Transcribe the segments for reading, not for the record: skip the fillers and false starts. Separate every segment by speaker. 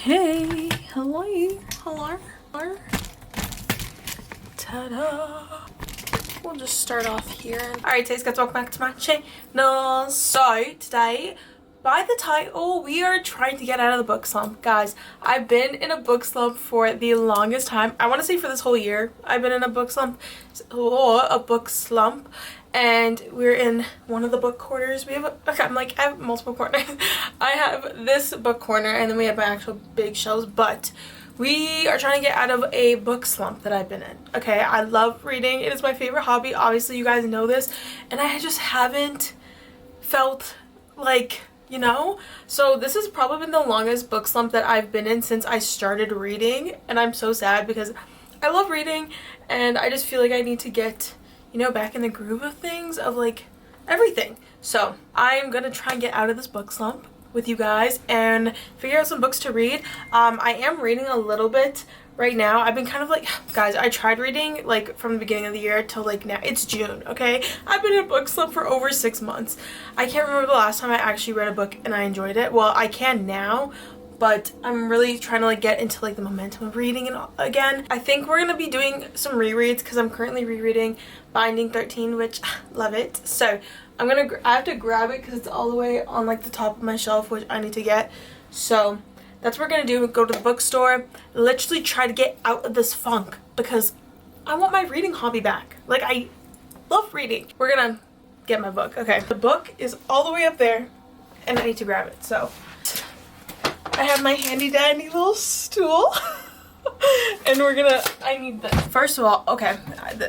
Speaker 1: Hey, hello, hello. Ta-da. We'll just start off here. Alright, today's guys, welcome back to my channel. So today, by the title, we are trying to get out of the book slump. Guys, I've been in a book slump for the longest time. I want to say for this whole year I've been in a book slump. And we're in one of the book corners. We have I have multiple corners. I have this book corner and then we have my actual big shelves, but we are trying to get out of a book slump that I've been in. Okay, I love reading. It is my favorite hobby. Obviously, you guys know this. And I just haven't felt like, you know? So this has probably been the longest book slump that I've been in since I started reading. And I'm so sad because I love reading and I just feel like I need to get, you know, back in the groove of things, of like everything. So I'm gonna try and get out of this book slump with you guys and figure out some books to read. I am reading a little bit right now. I've been kind of like, guys, I tried reading like from the beginning of the year till like now. It's June, okay? I've been in a book slump for over 6 months. I can't remember the last time I actually read a book and I enjoyed it. Well, I can now, but I'm really trying to like get into like the momentum of reading and again. I think we're gonna be doing some rereads because I'm currently rereading Binding 13, which love it. So I have to grab it because it's all the way on like the top of my shelf, which I need to get. So that's what we're gonna do. Go to the bookstore, literally try to get out of this funk because I want my reading hobby back. Like, I love reading. We're gonna get my book. Okay, the book is all the way up there and I need to grab it. So I have my handy dandy little stool and I need this. First of all, okay,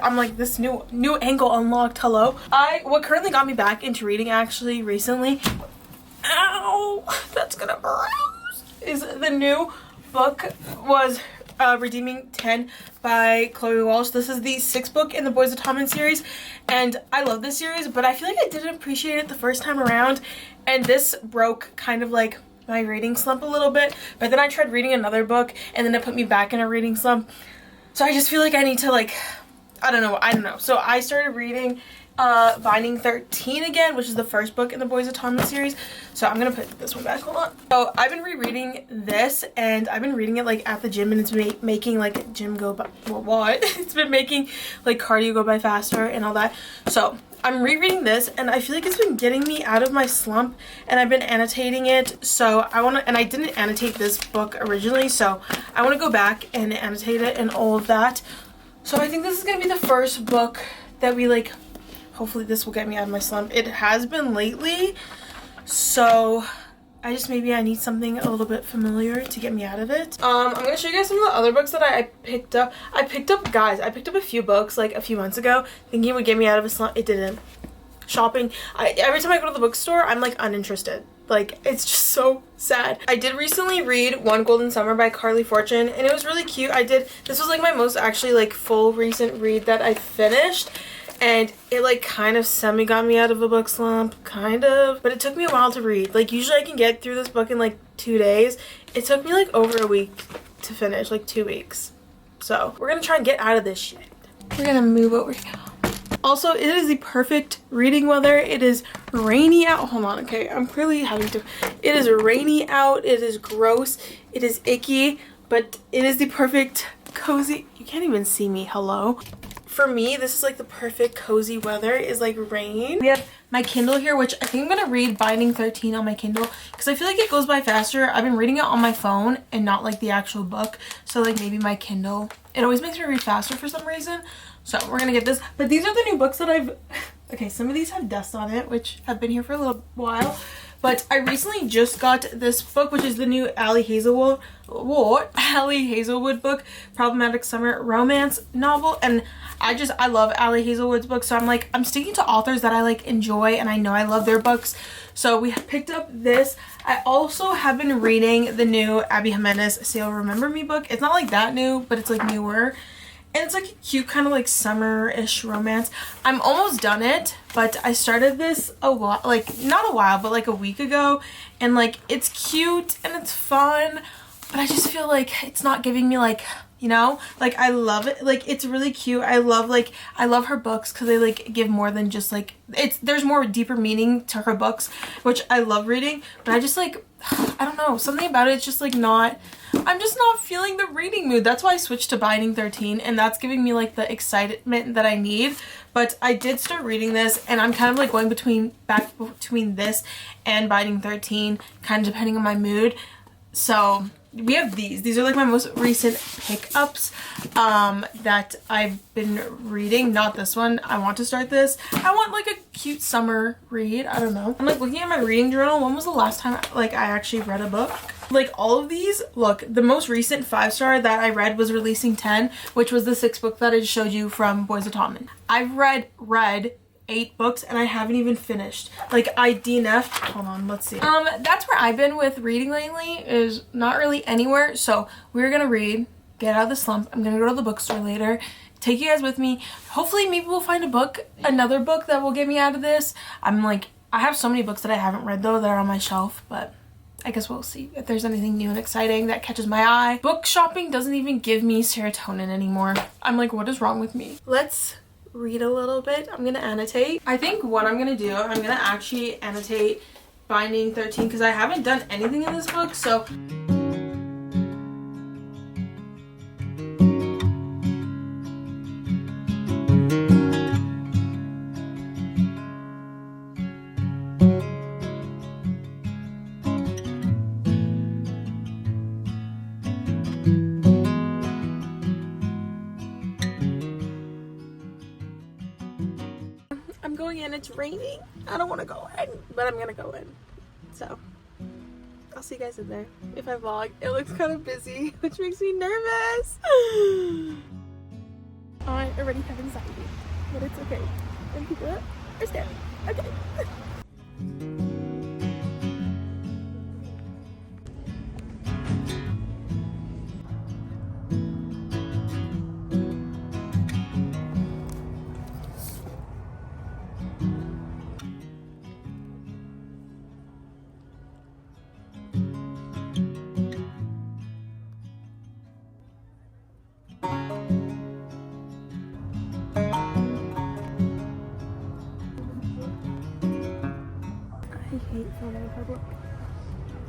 Speaker 1: I'm like this new angle unlocked. Hello. What currently got me back into reading actually recently, ow, that's gonna bruise, is the new book was Redeeming 10 by Chloe Walsh. This is the 6th book in the Boys of Tommen series and I love this series, but I feel like I didn't appreciate it the first time around and this broke kind of like my reading slump a little bit. But then I tried reading another book and then it put me back in a reading slump. So I just feel like I need to like, I don't know. So I started reading Binding 13 again, which is the first book in the Boys of Tommen series. So I'm gonna put this one back, hold on. So I've been rereading this and I've been reading it like at the gym and it's making like gym go by, well, what? It's been making like cardio go by faster and all that. So I'm rereading this and I feel like it's been getting me out of my slump and I've been annotating it. So I didn't annotate this book originally, so I want to go back and annotate it and all of that. So I think this is going to be the first book that we like, hopefully this will get me out of my slump. It has been lately, so maybe I need something a little bit familiar to get me out of it. I'm gonna show you guys some of the other books that I picked up. I picked up a few books like a few months ago thinking it would get me out of a slump. It didn't. Shopping, every time I go to the bookstore, I'm like uninterested. Like, it's just so sad. I did recently read One Golden Summer by Carly Fortune and it was really cute. This was like my most actually like full recent read that I finished. And it like kind of semi got me out of a book slump, kind of, but it took me a while to read. Like usually I can get through this book in like 2 days. It took me like over a week to finish, like 2 weeks. So we're gonna try and get out of this shit. We're gonna move over here. Also, it is the perfect reading weather. It is rainy out. Hold on, okay, I'm clearly having to. It is rainy out, it is gross, it is icky, but it is the perfect cozy. You can't even see me, hello. For me, this is like the perfect cozy weather, is like rain. We have my Kindle here, which I think I'm gonna read Binding 13 on my Kindle because I feel like it goes by faster. I've been reading it on my phone and not like the actual book. So like maybe my Kindle, it always makes me read faster for some reason. So we're gonna get this. But these are the new books that okay, some of these have dust on it, which have been here for a little while. But I recently just got this book, which is the new Ali Hazelwood book, Problematic Summer Romance Novel. And I love Ali Hazelwood's books, so I'm sticking to authors that I like enjoy and I know I love their books. So we have picked up this. I also have been reading the new Abby Jimenez Say You'll Remember Me book. It's not like that new, but it's like newer. And it's like a cute kind of like summer-ish romance. I'm almost done it, but I started this a while, like not a while, but like a week ago. And like it's cute and it's fun, but I just feel like it's not giving me like you know? Like, I love it. Like, it's really cute. I love her books because they like give more than just like, there's more deeper meaning to her books, which I love reading. But I just like, I don't know, something about it, it's just like not, I'm just not feeling the reading mood. That's why I switched to Binding 13, and that's giving me like the excitement that I need. But I did start reading this, and I'm kind of like going back between this and Binding 13, kind of depending on my mood. So we have these are like my most recent pickups that I've been reading. Not this one. I want to start this. I want like a cute summer read. I don't know. I'm like looking at my reading journal. When was the last time like I actually read a book? Like all of these, look, the most recent 5-star that I read was Releasing 10, which was the 6th book that I just showed you from Boys of Tommen. I've read 8 books and I haven't even finished. Like I DNF'd. Hold on, let's see. That's where I've been with reading lately, is not really anywhere. So we're gonna read, get out of the slump. I'm gonna go to the bookstore later, take you guys with me. Hopefully maybe we'll find another book that will get me out of this. I have so many books that I haven't read though that are on my shelf, but I guess we'll see if there's anything new and exciting that catches my eye. Book shopping doesn't even give me serotonin anymore. I'm like, what is wrong with me? Let's read a little bit. I'm gonna annotate. I think what I'm gonna do, I'm gonna actually annotate Binding 13 because I haven't done anything in this book, so I'm going in. It's raining. I don't want to go in, but I'm gonna go in. So I'll see you guys in there. If I vlog, it looks kind of busy, which makes me nervous. I already have anxiety, but it's okay. And people are staring. Okay. I hate filming in public.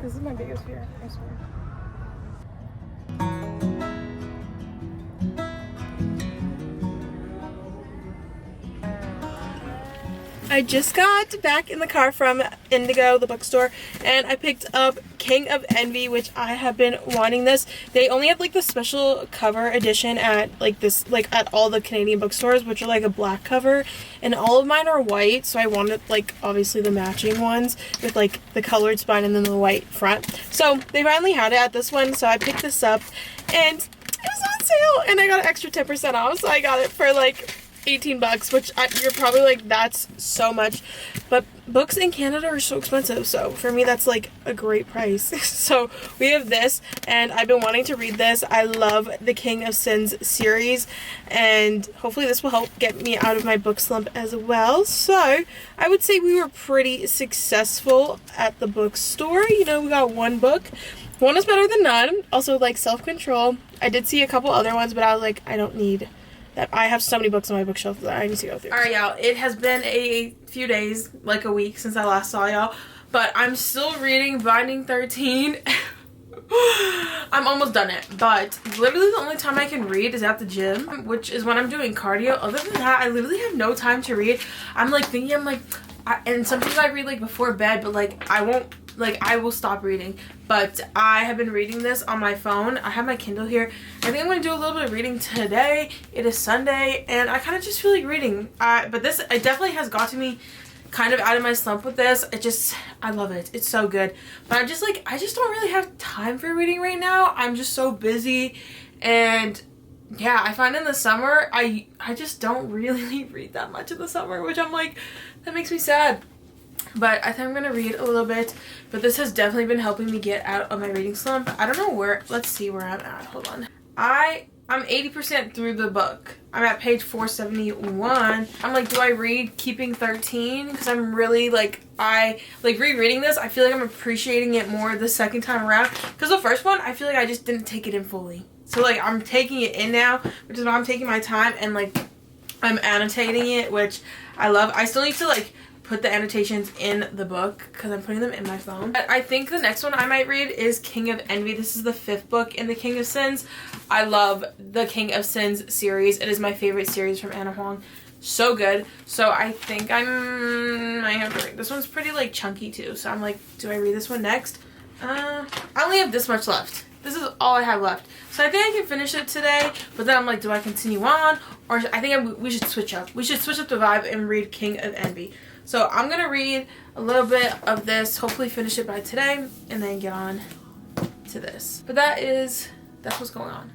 Speaker 1: This is my biggest fear, I swear. I just got back in the car from Indigo, the bookstore, and I picked up King of Envy, which I have been wanting this. They only have like the special cover edition at at all the Canadian bookstores, which are like a black cover, and all of mine are white, so I wanted like obviously the matching ones with like the colored spine and then the white front. So they finally had it at this one, so I picked this up and it was on sale and I got an extra 10% off, so I got it for like 18 bucks, which you're probably like, that's so much, but books in Canada are so expensive, so for me that's like a great price. So we have this, and I've been wanting to read this. I love the King of Sins series, and hopefully this will help get me out of my book slump as well. So I would say we were pretty successful at the bookstore. You know, we got one book. One is better than none. Also, like, Self-Control. I did see a couple other ones, but I was like, I don't need that. I have so many books on my bookshelf that I need to go through. Alright, y'all. It has been a few days, like a week, since I last saw y'all. But I'm still reading Binding 13. I'm almost done it. But literally the only time I can read is at the gym, which is when I'm doing cardio. Other than that, I literally have no time to read. I'm like thinking, and sometimes I read like before bed, but like I won't, like I will stop reading. But I have been reading this on my phone. I have my Kindle here. I think I'm going to do a little bit of reading today. It is Sunday and I kind of just feel like reading. But this, it definitely has got to me kind of out of my slump with this. I love it. It's so good. But I just don't really have time for reading right now. I'm just so busy. And yeah, I find in the summer, I just don't really read that much in the summer, which I'm like, that makes me sad. But I think I'm going to read a little bit. But this has definitely been helping me get out of my reading slump. I don't know where, let's see where I'm at. Hold on. I I'm 80% through the book. I'm at page 471. I'm like, do I read Keeping 13? Because I'm really like, I like rereading this. I feel like I'm appreciating it more the second time around. Because the first one, I feel like I just didn't take it in fully. So like, I'm taking it in now, which is why I'm taking my time and like, I'm annotating it, which I love. I still need to like put the annotations in the book because I'm putting them in my phone. But I think the next one I might read is King of Envy. This is the 5th book in the King of Sins. I love the King of Sins series. It is my favorite series from Anna Huang. So good. So I think I have to read. This one's pretty like chunky too. So I'm like, do I read this one next? I only have this much left. This is all I have left. So I think I can finish it today. But then I'm like, do I continue on? Or I think we should switch up. We should switch up the vibe and read King of Envy. So I'm going to read a little bit of this, hopefully finish it by today, and then get on to this. But that's what's going on.